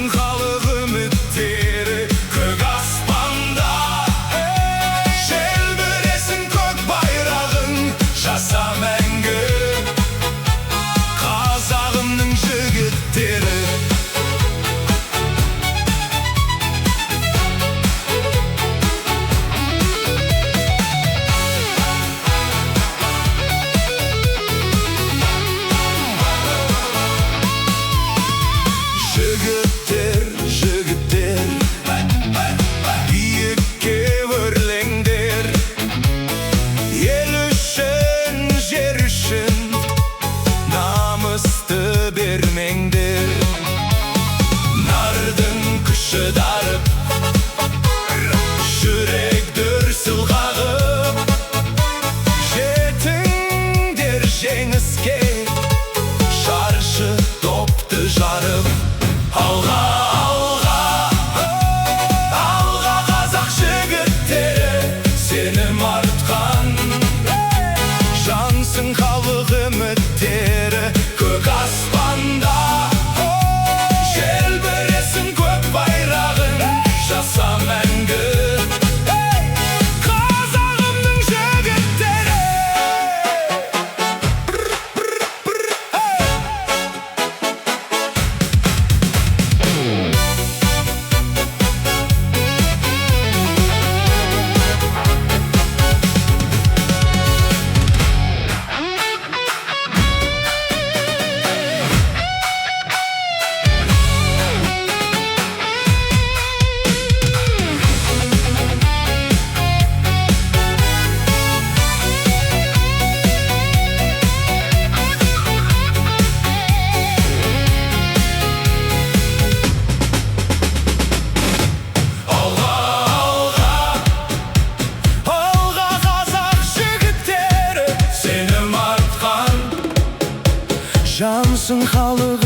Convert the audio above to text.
Jansın halik ümitleri kök aspanda. Желбіреsin kök bayrağın jasa мәңгі. Қазағымның жігіттері. Жігіттер, жігіттер, биікке өрлеңдер. Ел үшін, жер үшін намысты бермеңдер. Нардың күші дарып, жүрек дүрсіл қағып. Жетіңдер жеңіске, шаршы топты жарып. Алға, алға, алға қазақ жігіттері, сенім артқан. Jansın halik ümitleri kök aspanda. Желбіреsin kök bayrağın jasa мәңгі. Қазағымның жігіттері. Jansın halik